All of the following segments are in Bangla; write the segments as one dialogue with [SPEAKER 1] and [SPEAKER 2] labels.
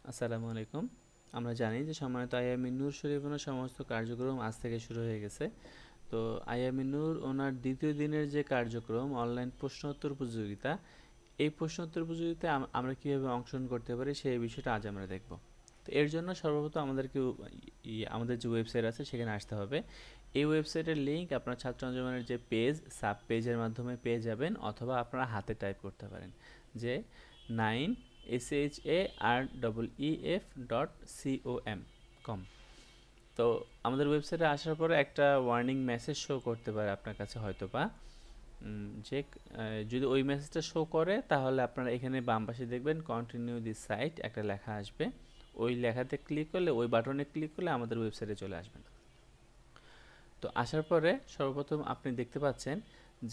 [SPEAKER 1] আসসালামু আলাইকুম। আমরা জানি যে সম্মানিত আইএমই নূর শরীফুনের সমস্ত কার্যক্রম আজ থেকে শুরু হয়ে গেছে। তো আইএমই নূর ওনার দ্বিতীয় দিনের যে কার্যক্রম অনলাইন প্রশ্নোত্তর প্রতিযোগিতা, এই প্রশ্নোত্তর প্রতিযোগিতায় আমরা কীভাবে অংশগ্রহণ করতে পারি সেই বিষয়টা আজ আমরা দেখব। তো এর জন্য সর্বপ্রথম আমাদেরকে আমাদের যে ওয়েবসাইট আছে সেখানে আসতে হবে। এই ওয়েবসাইটের লিঙ্ক আপনার ছাত্র আঞ্জুমানের যে পেজ সাব পেজের মাধ্যমে পেয়ে যাবেন, অথবা আপনারা হাতে টাইপ করতে পারেন যে 9SHAREEF.com। তো আমাদের ওয়েবসাইটে আসার পরে একটা ওয়ার্নিং মেসেজ শো করতে পারে আপনার কাছে হয়তো বা, যে যদি ওই মেসেজটা শো করে তাহলে আপনারা এখানে বাম পাশে দেখবেন কন্টিনিউ দিস সাইট একটা লেখা আসবে। ওই লেখাতে ক্লিক করলে, ওই বাটনে ক্লিক করলে আমাদের ওয়েবসাইটে চলে আসবেন। তো আসার পরে সর্বপ্রথম আপনি দেখতে পাচ্ছেন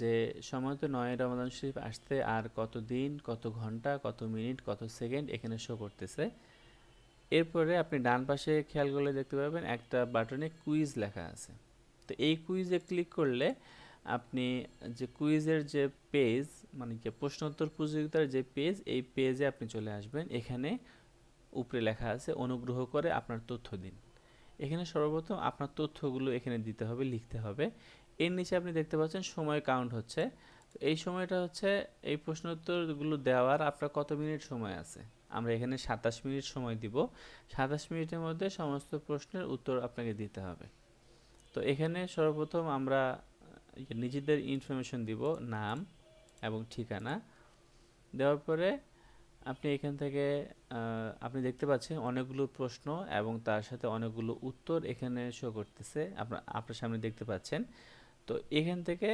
[SPEAKER 1] যে সময়ত ৯ রমাদান শরীফ আসতে আর কত দিন, কত ঘন্টা, কত মিনিট, কত সেকেন্ড এখানে শো করতেছে। এরপরে আপনি ডান পাশে খেয়াল করলে দেখতে পাবেন একটা বাটনে কুইজ লেখা আছে। তো এই কুইজে ক্লিক করলে আপনি যে কুইজের যে পেজ, মানে যে প্রশ্নোত্তর প্রতিযোগিতার যে পেজ, এই পেজে আপনি চলে আসবেন। এখানে উপরে লেখা আছে অনুগ্রহ করে আপনার তথ্য দিন। এখানে সর্বপ্রথম আপনার তথ্যগুলো এখানে দিতে হবে, লিখতে হবে। এর নিচে আপনি দেখতে পাচ্ছেন সময় কাউন্ট হচ্ছে। এই সময়টা হচ্ছে এই প্রশ্ন উত্তরগুলো দেওয়ার আপনার কত মিনিট সময় আছে। আমরা এখানে ২৭ মিনিট সময় দিব। ২৭ মিনিটের মধ্যে সমস্ত প্রশ্নের উত্তর আপনাকে দিতে হবে। তো এখানে সর্বপ্রথম আমরা নিজেদের ইনফরমেশন দিব, নাম এবং ঠিকানা। দেওয়ার পরে আপনি এখান থেকে আপনি দেখতে পাচ্ছেন অনেকগুলো প্রশ্ন এবং তার সাথে অনেকগুলো উত্তর এখানে শো করতেছে, আপনার সামনে দেখতে পাচ্ছেন। তো এখান থেকে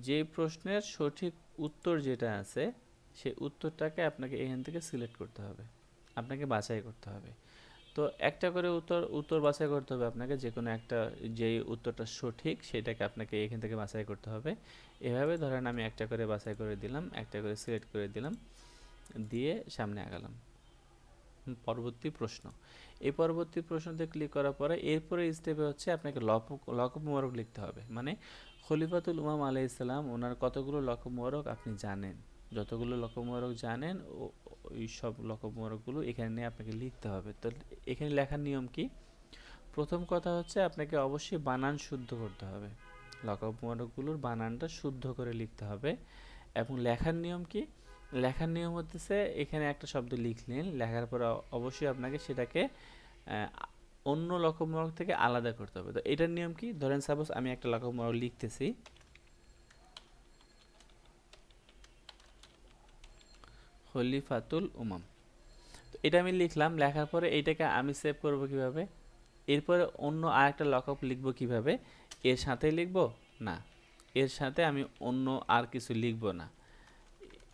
[SPEAKER 1] যে প্রশ্নের সঠিক উত্তর যেটা আছে সেই উত্তরটাকে আপনাকে এখান থেকে সিলেক্ট করতে হবে, আপনাকে বাছাই করতে হবে। তো একটা করে উত্তর বাছাই করতে হবে আপনাকে, যে কোনো একটা, যেই উত্তরটা সঠিক সেটাকে আপনাকে এখান থেকে বাছাই করতে হবে। এভাবে ধরেন আমি একটা করে বাছাই করে দিলাম, একটা করে সিলেক্ট করে দিলাম, দিয়ে সামনে আগালাম। পরবর্তী প্রশ্ন। এই পরবর্তী প্রশ্নতে ক্লিক করার পরে এরপরে স্টেপে হচ্ছে আপনাকে লকব মোবারক লিখতে হবে। মানে খলিফাতুল উমাম আলাইহিস সালাম ওনার কতগুলো লকব মোবারক আপনি জানেন। যতগুলো লকব মোবারক জানেন ওই সব লকব মোবারকগুলো এখানে নিয়ে আপনাকে লিখতে হবে। তো এখানে লেখার নিয়ম কি? প্রথম কথা হচ্ছে আপনাকে অবশ্যই বানান শুদ্ধ করতে হবে। লকব মোবারকগুলোর বানানটা শুদ্ধ করে লিখতে হবে। এবং লেখার নিয়ম কি? লেখার নিয়ম হচ্ছে এখানে একটা শব্দ লিখলেন, লেখার পর অবশ্যই আপনাকে সেটাকে অন্য লকবমরক থেকে আলাদা করতে হবে। তো এটার নিয়ম কি? ধরেন সাপোজ আমি একটা লকবমরক লিখতেছি, খলিফাতুল উমাম। তো এটা আমি লিখলাম, লেখার পরে এইটাকে আমি সেভ করব কিভাবে? এরপরে অন্য আরেকটা লকব লিখব কিভাবে? এর সাথে লিখব না, এর সাথে আমি অন্য আর কিছু লিখব না,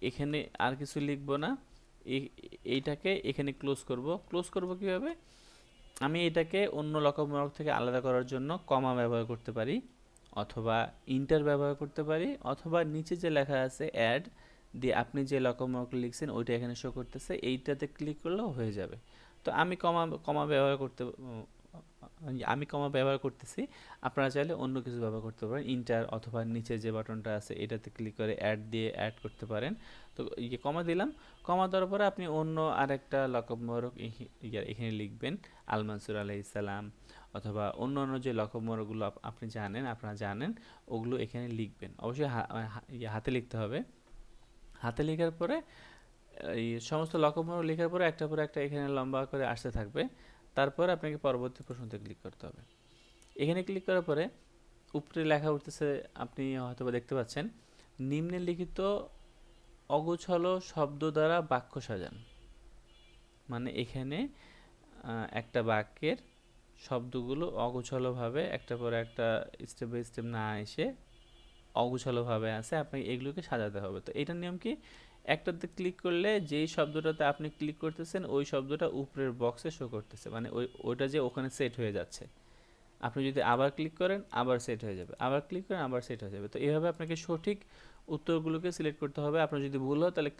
[SPEAKER 1] এখানে আর কিছু লিখব না। এইটাকে এখানে ক্লোজ করব কিভাবে? আমি এটাকে অন্য লকবমরক থেকে আলাদা করার জন্য কমা ব্যবহার করতে পারি, অথবা ইন্টার ব্যবহার করতে পারি, অথবা নিচে যে লেখা আছে অ্যাড দিয়ে আপনি যে লকবমরক লিখছেন ওইটা এখানে শো করতেছে, এইটাতে ক্লিক করলেও হয়ে যাবে। তো আমি কমা কমা ব্যবহার করতে আমি কমা ব্যবহার করতেছি, আপনারা চাইলে অন্য কিছু ব্যবহার করতে পারেন, ইন্টার অথবা নিচে যে বাটনটা আছে এটাতে ক্লিক করে অ্যাড দিয়ে অ্যাড করতে পারেন। তো কমা দিলাম, কমা দেওয়ার পরে আপনি অন্য আরেকটা লকব মোবারক এখানে লিখবেন, আল মানসুর আলাইহিস সালাম, অথবা অন্য অন্য যে লকব মোবারকগুলো আপনি জানেন, আপনারা জানেন, ওগুলো এখানে লিখবেন। অবশ্যই হাতে লিখতে হবে। হাতে লেখার পরে এই সমস্ত লকব মোবারক লেখার পরে একটা পরে একটা এখানে লম্বা করে আসতে থাকবে। তারপর আপনাকে পরবর্তী প্রশ্নতে ক্লিক করতে হবে। এখানে ক্লিক করার পরে উপরে লেখা উঠতেছে, আপনি হয়তোবা দেখতে পাচ্ছেন, নিম্নে লিখিত অগোছালো শব্দ দ্বারা বাক্য সাজান। মানে এখানে একটা বাক্যের শব্দগুলো অগোছালোভাবে একটা পর একটা স্টেপ বাই স্টেপ না এসে অগোছালোভাবে আছে, আপনাকে এগুলোকে সাজাতে হবে। তো এটার নিয়ম কি? একটাতে ক্লিক করলে যেই শব্দটাতে আপনি ক্লিক করতেছেন ওই শব্দটা উপরের বক্সে শো করতেছে, মানে ওইটা যে ওখানে সেট হয়ে যাচ্ছে। আপনি যদি আবার ক্লিক করেন আবার সেট হয়ে যাবে, আবার ক্লিক করেন আবার সেট হয়ে যাবে। তো এইভাবে আপনাকে সঠিক উত্তরগুলোকে সিলেক্ট করতে হবে। আপনার যদি ভুল হয় তাহলে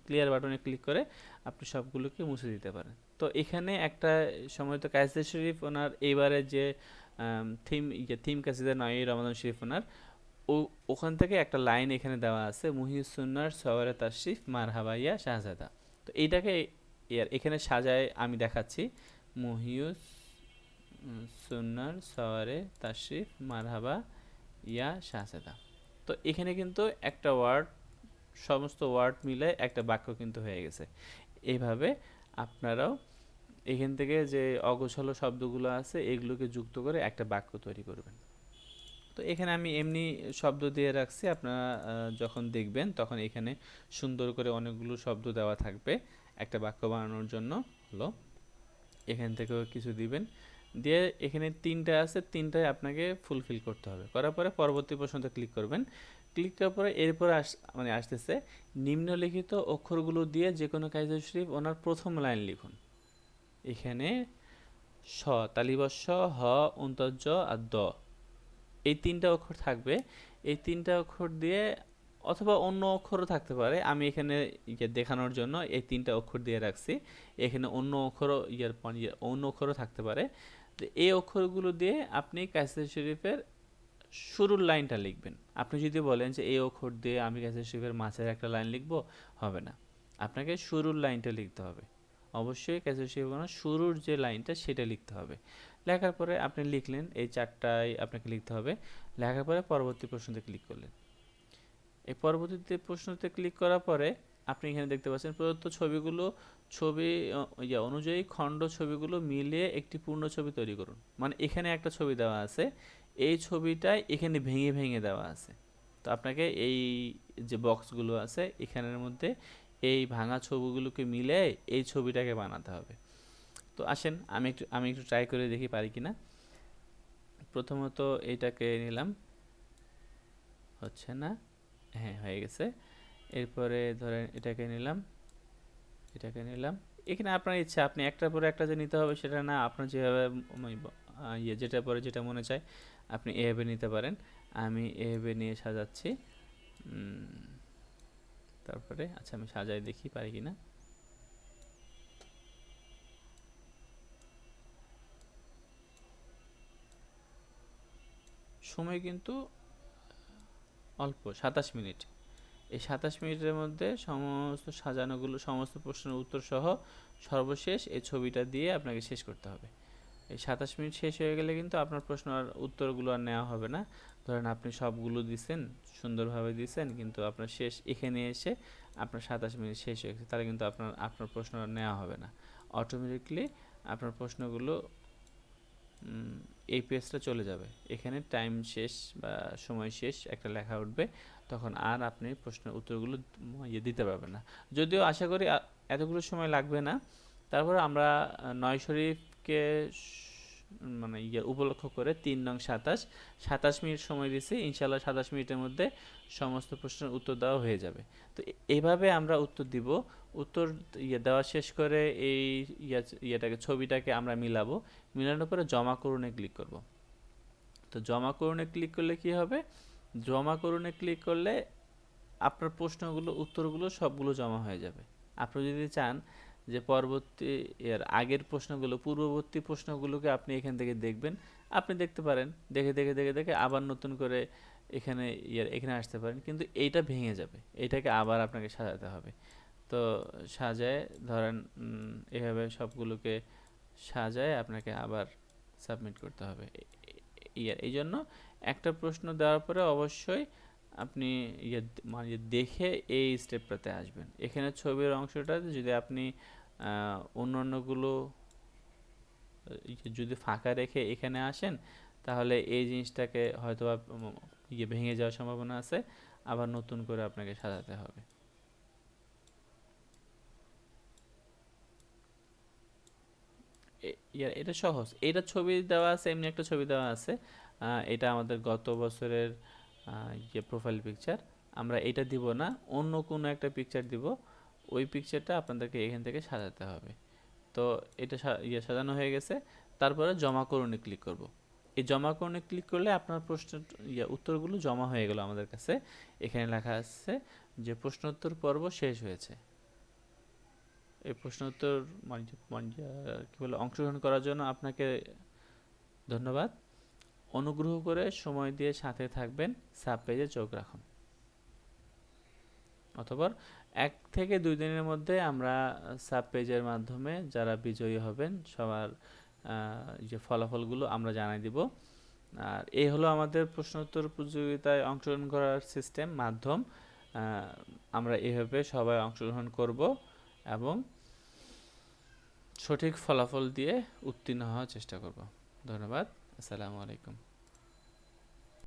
[SPEAKER 1] ক্লিয়ার বাটনে ক্লিক করে আপনি সবগুলোকে মুছে দিতে পারেন। তো এখানে একটা সময় তো কায়সার শরীফ ওনার এইবারে যে থিম কাসিদা নয় রমাদান শরীফ ওনার, ওখান থেকে একটা লাইন এখানে দেওয়া আছে, মুহিউস সুন্নাহর সওয়ারে তাশরিফ মারহাবাইয়া শাহজাদা। তো এইটাকে এখানে সাজায় আমি দেখাচ্ছি মহিউস সুন্নার সওয়ারে তাশরিফ মারহাবা ইয়া শাহজাদা। তো এখানে কিন্তু একটা ওয়ার্ড, সমস্ত ওয়ার্ড মিলে একটা বাক্য কিন্তু হয়ে গেছে। এইভাবে আপনারাও এখান থেকে যে অগোছালো শব্দগুলো আছে এগুলোকে যুক্ত করে একটা বাক্য তৈরি করবেন। তো এখানে আমি এমনি শব্দ দিয়ে রাখছি, আপনারা যখন দেখবেন তখন এখানে সুন্দর করে অনেকগুলো শব্দ দেওয়া থাকবে একটা বাক্য বানানোর জন্য। হলো এখান থেকেও কিছু দিবেন, দিয়ে এখানে তিনটা আছে, তিনটায় আপনাকে ফুলফিল করতে হবে। করার পরে পরবর্তী প্রশ্নতে ক্লিক করবেন। ক্লিক করার পরে এরপরে মানে আসতেছে নিম্নলিখিত অক্ষরগুলো দিয়ে যে কোনো কায়দা শরীফ ওনার প্রথম লাইন লিখুন। এখানে স, তালিবস্য, হ, অন্তর্য আর দ, এই তিনটা অক্ষর থাকবে। এই তিনটা অক্ষর দিয়ে অথবা অন্য অক্ষরও থাকতে পারে, আমি এখানে দেখানোর জন্য এই তিনটা অক্ষর দিয়ে রাখছি। এখানে অন্য অক্ষরও অন্য অক্ষরও থাকতে পারে। তো এই অক্ষরগুলো দিয়ে আপনি কায়সার শরীফের শুরুর লাইনটা লিখবেন। আপনি যদি বলেন যে এই অক্ষর দিয়ে আমি কায়সার শরীফের মাঝের একটা লাইন লিখবো, হবে না, আপনাকে শুরুর লাইনটা লিখতে হবে। অবশ্যই কায়সার শরীফের শুরুর যে লাইনটা সেটা লিখতে হবে। লেখার পরে আপনি লিখলেন, এই চারটায় আপনাকে লিখতে হবে। লেখার পরে পরবর্তী প্রশ্নতে ক্লিক করলেন। এই পরবর্তীতে প্রশ্নতে ক্লিক করার পরে আপনি এখানে দেখতে পাচ্ছেন প্রদত্ত ছবিগুলো ছবি অনুযায়ী খণ্ড ছবিগুলো মিলিয়ে একটি পূর্ণ ছবি তৈরি করুন। মানে এখানে একটা ছবি দেওয়া আছে, এই ছবিটাই এখানে ভেঙে ভেঙে দেওয়া আছে। তো আপনাকে এই যে বক্সগুলো আছে এখানের মধ্যে এই ভাঙা ছবিগুলোকে মিলে এই ছবিটাকে বানাতে হবে। তো আসেন আমি একটু ট্রাই করে দেখি পারি কিনা। প্রথমত এইটাকে নিলাম, হচ্ছে না, হ্যাঁ হয়ে গেছে। এরপরে ধরেন এটাকে নিলাম। এখানে আপনার ইচ্ছা, আপনি একটার পরে একটা যে নিতে হবে সেটা না, আপনার যেভাবে যেটা পরে যেটা মনে চায় আপনি এভাবে নিতে পারেন। আমি এভাবে নিয়ে সাজাচ্ছি। তারপরে আচ্ছা আমি সাজাই দেখি পারি কিনা। সময় কিন্তু অল্প, 27 মিনিট। এই 27 মিনিটের মধ্যে সমস্ত সাজানোগুলো, সমস্ত প্রশ্নের উত্তর সহ সর্বশেষ এই ছবিটা দিয়ে আপনাকে শেষ করতে হবে। এই 27 মিনিট শেষ হয়ে গেলে কিন্তু আপনার প্রশ্ন আর উত্তরগুলো আর নেওয়া হবে না। ধরেন আপনি সবগুলো দিছেন, সুন্দরভাবে দিছেন, কিন্তু আপনার শেষ এখানে এসে আপনার 27 মিনিট শেষ হয়ে গেছে, তাহলে কিন্তু আপনার প্রশ্ন আর নেওয়া হবে না। অটোমেটিকলি আপনার প্রশ্নগুলো এই পেজটা চলে যাবে, এখানে টাইম শেষ বা সময় শেষ একটা লেখা উঠবে, তখন আর আপনি প্রশ্নের উত্তরগুলো দিতে পারবেন না। যদিও আশা করি এতগুলো সময় লাগবে না। তারপর আমরা নয় শরীফকে মানে উপলক্ষ করে 3 নং 27 মিনিট সময় দিছি, ইনশাল্লাহ 27 মিনিটের মধ্যে সমস্ত প্রশ্নের উত্তর দেওয়া হয়ে যাবে। তো এইভাবে আমরা উত্তর দিব। উত্তর দেওয়া শেষ করে এই ছবিটাকে আমরা মিলাবো। মিলানোর পরে জমা করুনে ক্লিক করব। তো জমা করুনে ক্লিক করলে কি হবে, জমা করুনে ক্লিক করলে আপনার প্রশ্নগুলো, উত্তরগুলো সবগুলো জমা হয়ে যাবে। আপনি যদি চান যে পরবর্তী এর আগের প্রশ্নগুলো, পূর্ববর্তী প্রশ্নগুলোকে আপনি এখান থেকে দেখবেন, আপনি দেখতে পারেন। দেখে দেখে দেখে দেখে আবার নতুন করে এখানে আসতে পারেন, কিন্তু এইটা ভেঙে যাবে, এইটাকে আবার আপনাকে সাজাতে হবে। তো সাজায় ধরেন এভাবে সবগুলোকে সাজায় আপনাকে আবার সাবমিট করতে হবে। এই জন্য একটা প্রশ্ন দেওয়ার পরে অবশ্যই আপনি মানে দেখে এই স্টেপটাতে আসবেন। এখানে ছবির অংশটা যদি আপনি অন্যান্যগুলো যদি ফাঁকা রেখে এখানে আসেন, তাহলে এই জিনিসটাকে হয়তো ভেঙে যাওয়ার সম্ভাবনা আছে, আবার নতুন করে আপনাকে সাজাতে হবে। এটা সহজ। এটা ছবি দেওয়া আছে, এমনি একটা ছবি দেওয়া আছে। এটা আমাদের গত বছরের প্রোফাইল পিকচার। আমরা এটা দিব না, অন্য কোনো একটা পিকচার দিব। ওই পিকচারটা আপনাদেরকে এখান থেকে সাজাতে হবে। তো এটা সাজানো হয়ে গেছে। তারপরে জমা করুনে ক্লিক করব। এই জমা করুনে ক্লিক করলে আপনার প্রশ্ন উত্তরগুলো জমা হয়ে গেল আমাদের কাছে। এখানে লেখা আছে যে প্রশ্নোত্তর পর্ব শেষ হয়েছে। এই প্রশ্ন উত্তর কি বলে অংশগ্রহণ করার জন্য আপনাকে ধন্যবাদ। অনুগ্রহ করে সময় দিয়ে সাথে থাকবেন, সাব পেজে চোখ রাখুন। অথবা 1 থেকে 2 দিনের মধ্যে আমরা সাব পেজের মাধ্যমে যারা বিজয়ী হবেন সবার যে ফলাফলগুলো আমরা জানাই দিব। আর এই হলো আমাদের প্রশ্নোত্তর প্রতিযোগিতায় অংশগ্রহণ করার সিস্টেম মাধ্যম। আমরা এভাবে সবাই অংশগ্রহণ করব এবং সঠিক ফলাফল দিয়ে উত্তীর্ণ হওয়ার চেষ্টা করব। ধন্যবাদ। আসসালামু আলাইকুম।